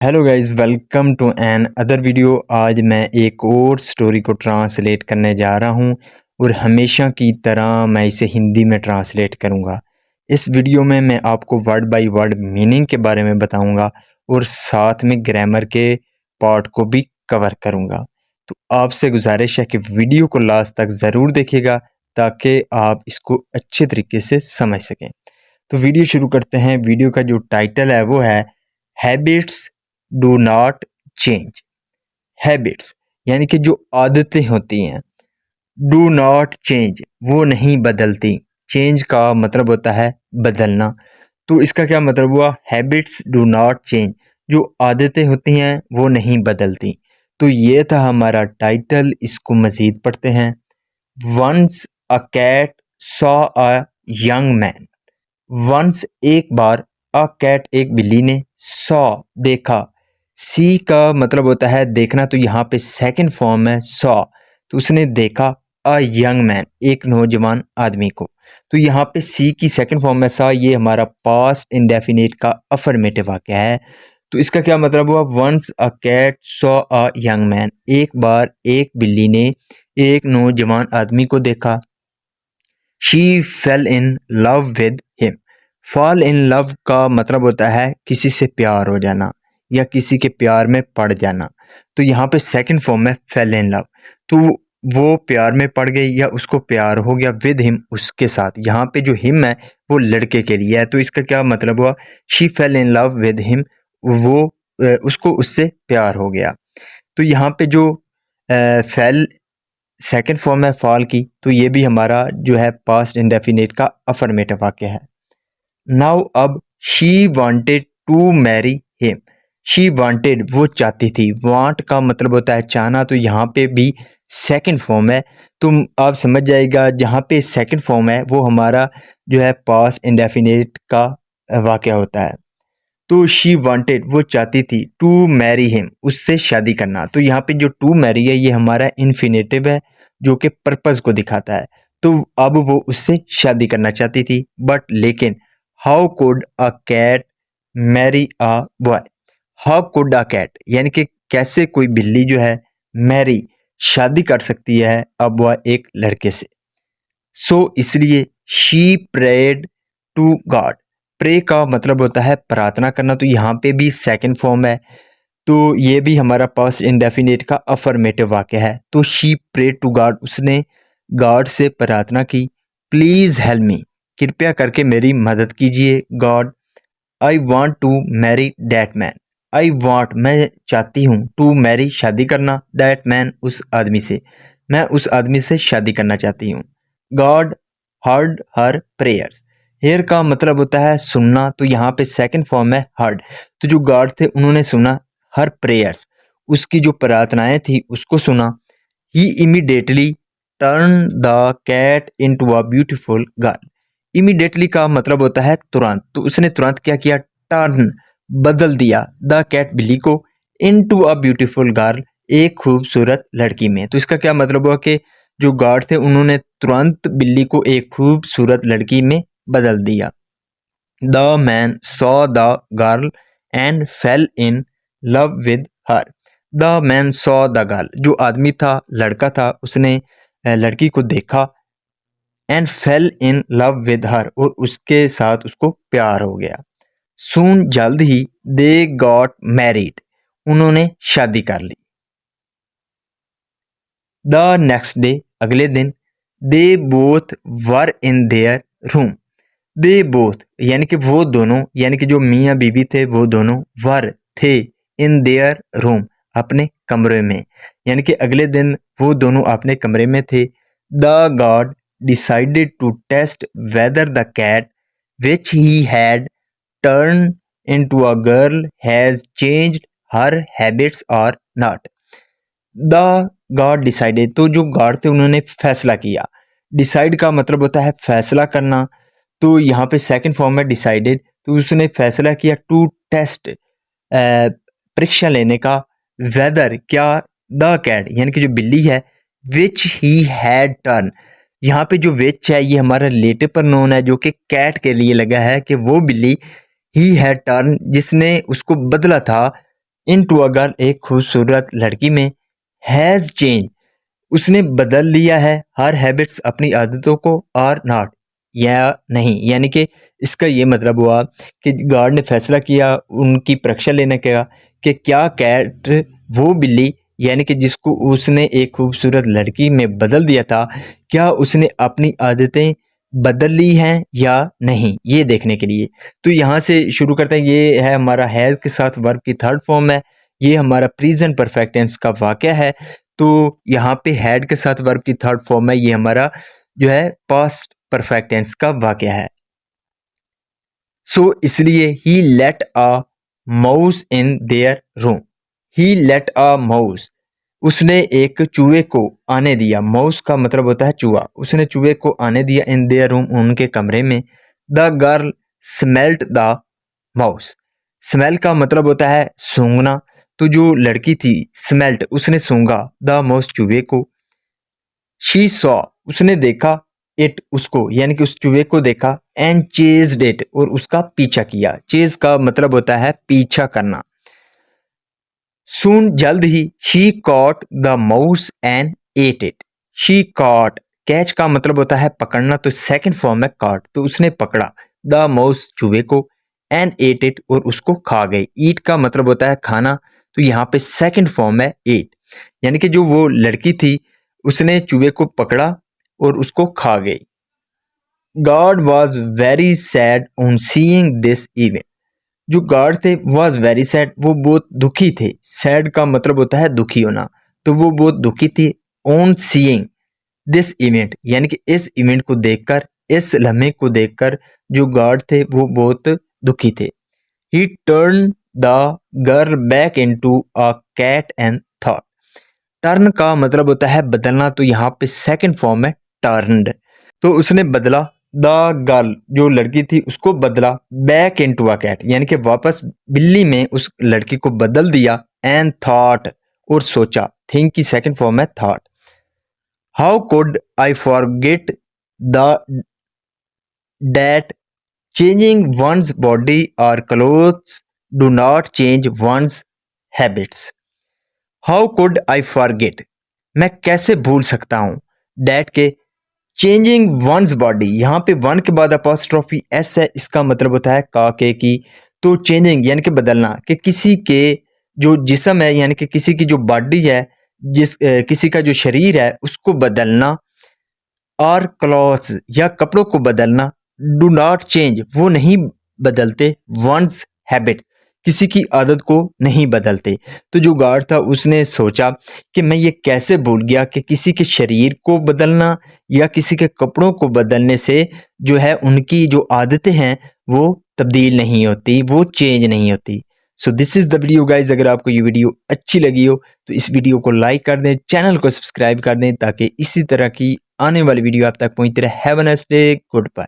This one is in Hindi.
Hello guys, welcome to another video. आज मैं एक और स्टोरी को ट्रांसलेट करने जा रहा हूं और हमेशा की तरह मैं इसे हिंदी में ट्रांसलेट करूंगा। इस वीडियो में मैं आपको वर्ड बाय वर्ड मीनिंग के बारे में बताऊंगा और साथ में ग्रामर के पार्ट को भी कवर करूंगा। तो आपसे गुजारिश है कि वीडियो को लास्ट तक ज़रूर देखिएगा ताकि आप इसको अच्छे तरीके से समझ सकें। तो वीडियो शुरू करते हैं। वीडियो का जो टाइटल है वो है habits do not change. Habits यानी कि जो आदतें होती हैं, डू नॉट चेंज वो नहीं बदलती। चेंज का मतलब होता है बदलना। तो इसका क्या मतलब हुआ? हैबिट्स डू नॉट चेंज, जो आदतें होती हैं वो नहीं बदलती। तो ये था हमारा टाइटल। इसको मज़ीद पढ़ते हैं। Once a cat saw a young man. Once एक बार, अ कैट एक बिल्ली ने, सॉ देखा। सी का मतलब होता है देखना, तो यहाँ पे सेकंड फॉर्म है सॉ। तो उसने देखा अ यंग मैन, एक नौजवान आदमी को। तो यहाँ पे सी की सेकंड फॉर्म है सॉ। ये हमारा पास्ट इंडेफिनिट का अफर्मेटिव वाक्य है। तो इसका क्या मतलब हुआ? Once a cat saw a young man, एक बार एक बिल्ली ने एक नौजवान आदमी को देखा। She fail in love with him. Fall in love का मतलब होता है किसी से प्यार हो जाना या किसी के प्यार में पड़ जाना। तो यहाँ पे सेकंड फॉर्म है फेल इन लव। तो वो प्यार में पड़ गई या उसको प्यार हो गया, विद हिम उसके साथ। यहाँ पे जो हिम है वो लड़के के लिए है। तो इसका क्या मतलब हुआ? She fail in love with him, वो उसको उससे प्यार हो गया। तो यहाँ पे जो फेल सेकंड फॉर्म है फॉल की, तो ये भी हमारा जो है पास्ट इंडेफिनिट का अफर्मेटिव वाक्य है। नाउ अब she wanted to marry him. She wanted वो चाहती थी। वांट का मतलब होता है चाहना, तो यहाँ पे भी सेकंड फॉर्म है। तुम आप समझ जाएगा, जहाँ पे सेकंड फॉर्म है वो हमारा जो है पास्ट इंडेफिनिट का वाक्य होता है। तो शी वांटेड वो चाहती थी, टू मैरी हिम उससे शादी करना। तो यहाँ पे जो टू मैरी है ये हमारा इन्फिनेटिव है जो कि पर्पस को दिखाता है। तो अब वो उससे शादी करना चाहती थी, बट लेकिन how could a cat marry a boy. How could a cat यानी कि कैसे कोई बिल्ली जो है मैरी शादी कर सकती है अ बॉय एक लड़के से। सो इसलिए she prayed to God. Pray का मतलब होता है प्रार्थना करना, तो यहाँ पे भी सेकंड फॉर्म है। तो ये भी हमारा पास्ट इंडेफिनिट का अफर्मेटिव वाक्य है। तो शी प्रे टू गॉड, उसने गॉड से प्रार्थना की। प्लीज़ हेल्प मी, कृपया करके मेरी मदद कीजिए God. I want to marry that man. I want मैं चाहती हूँ, टू मैरी शादी करना, डैट मैन उस आदमी से, मैं उस आदमी से शादी करना चाहती हूँ। God heard her prayers. Hear का मतलब होता है सुनना, तो यहाँ पे सेकंड फॉर्म है हर्ड। तो जो गॉड थे उन्होंने सुना हर प्रेयर्स, उसकी जो प्रार्थनाएं थी उसको सुना। He immediately turn the cat into a beautiful girl. Immediately का मतलब होता है तुरंत। तो उसने तुरंत क्या किया? टर्न बदल दिया द कैट बिल्ली को, इनटू अ ब्यूटीफुल गर्ल एक खूबसूरत लड़की में। तो इसका क्या मतलब हुआ कि जो गार्ड थे उन्होंने तुरंत बिल्ली को एक खूबसूरत लड़की में बदल दिया। The man saw the girl and fail in love with her. The man saw the girl, जो आदमी था लड़का था, उसने लड़की को देखा। And fail in love with her, और उसके साथ उसको प्यार हो गया। सून जल्द ही, दे गॉट मैरिड, उन्होंने शादी कर ली। द नेक्स्ट डे, अगले दिन, they both were in their room. They both यानी कि वो दोनों, यानी कि जो मियाँ बीवी थे वो दोनों, वर थे, इन देयर रूम अपने कमरे में, यानी कि अगले दिन वो दोनों अपने कमरे में थे। The God decided to test whether the cat which he had turned into a girl has changed her habits और नॉट। द गॉड डिसाइडेड, तो जो गॉड थे उन्होंने फैसला किया। डिसाइड का मतलब होता है फैसला करना, तो यहाँ पे सेकंड फॉर्म है डिसाइडेड। तो उसने फैसला किया टू टेस्ट, परीक्षा लेने का, वेदर क्या, द कैट यानी कि जो बिल्ली है, विच ही हैड टर्न, यहाँ पे जो विच है ये हमारा रिलेटिव प्रोनाउन है जो कि कैट के लिए लगा है कि वो बिल्ली, ही हैड टर्न जिसने उसको बदला था, इनटू अ गर्ल, एक खूबसूरत लड़की में, हैज़ चेंज, उसने बदल लिया है, हर हैबिट्स, अपनी आदतों को, और नॉट, या नहीं। यानी कि इसका ये मतलब हुआ कि गार्ड ने फैसला किया, उनकी परीक्षा लेने का, कि क्या कैट, वो बिल्ली, यानी कि जिसको उसने एक खूबसूरत लड़की में बदल दिया था, क्या उसने अपनी आदतें बदल ली हैं या नहीं, ये देखने के लिए। तो यहाँ से शुरू करते हैं। ये है हमारा हैज़ के साथ वर्ब की थर्ड फॉर्म है, ये हमारा प्रेजेंट परफेक्ट टेंस का वाक़या है। तो यहाँ पे हैड के साथ वर्ब की थर्ड फॉर्म है, ये हमारा जो है पास्ट परफेक्ट टेंस का वाक़या है। सो इसलिए he let a mouse in their room, he let a mouse, उसने एक चूहे को आने दिया, माउस का मतलब होता है चूहा, उसने चूहे को आने दिया, इन देयर रूम, उनके कमरे में। The girl smelt the mouse, smell का मतलब होता है सूंघना, तो जो लड़की थी स्मेल्ट, उसने सूंघा, द माउस, चूहे को। शी सॉ, उसने देखा, इट, उसको, यानी कि उस चूहे को देखा, एंड चेज्ड इट, और उसका पीछा किया। चेज का मतलब होता है पीछा करना। सून, जल्द ही, she caught the mouse and ate it, she caught, catch का मतलब होता है पकड़ना, तो सेकंड फॉर्म है कॉट, तो उसने पकड़ा, द माउस, चूहे को, एंड एट इट, और उसको खा गई। ईट का मतलब होता है खाना, तो यहाँ पे सेकंड फॉर्म है एट, यानी कि जो वो लड़की थी उसने चूहे को पकड़ा और उसको खा गई। God was very sad on seeing this event, जो गार्ड थे वॉज वेरी सैड, वो बहुत दुखी थे। सैड का मतलब होता है दुखी होना, तो वो बहुत दुखी थी। ऑन सीइंग दिस इवेंट, यानी कि इस इवेंट को देखकर, इस लम्हे को देखकर जो गार्ड थे वो बहुत दुखी थे। He turned the girl back into a cat and thought, turn का मतलब होता है बदलना, तो यहाँ पे सेकंड फॉर्म है टर्न्ड, तो उसने बदला, द गर्ल, जो लड़की थी उसको बदला, बैक इनटू अ कैट, यानी कि वापस बिल्ली में उस लड़की को बदल दिया, एंड थॉट, और सोचा, थिंक की सेकंड फॉर्म है thought. How could I forget the that changing one's body और clothes do not change one's habits. How could I forget, मैं कैसे भूल सकता हूँ, डैट के चेंजिंग वंस बॉडी, यहाँ पे वन के बाद अपोस्ट्रोफी एस है, इसका मतलब होता है का के की, तो चेंजिंग यानी कि बदलना, कि किसी के जो जिस्म है, यानी कि किसी की जो बॉडी है, किसी का जो शरीर है उसको बदलना, और क्लॉथ्स या कपड़ों को बदलना, डू नॉट चेंज, वो नहीं बदलते, वंस हैबिट, किसी की आदत को नहीं बदलते। तो जो गार्ड था उसने सोचा कि मैं ये कैसे भूल गया कि किसी के शरीर को बदलना या किसी के कपड़ों को बदलने से जो है उनकी जो आदतें हैं वो तब्दील नहीं होती, वो चेंज नहीं होती। So this is the video guys, अगर आपको ये वीडियो अच्छी लगी हो तो इस वीडियो को लाइक कर दें, चैनल को सब्सक्राइब कर दें, ताकि इसी तरह की आने वाली वीडियो आप तक पहुंचती रहे। Have a nice day, good bye.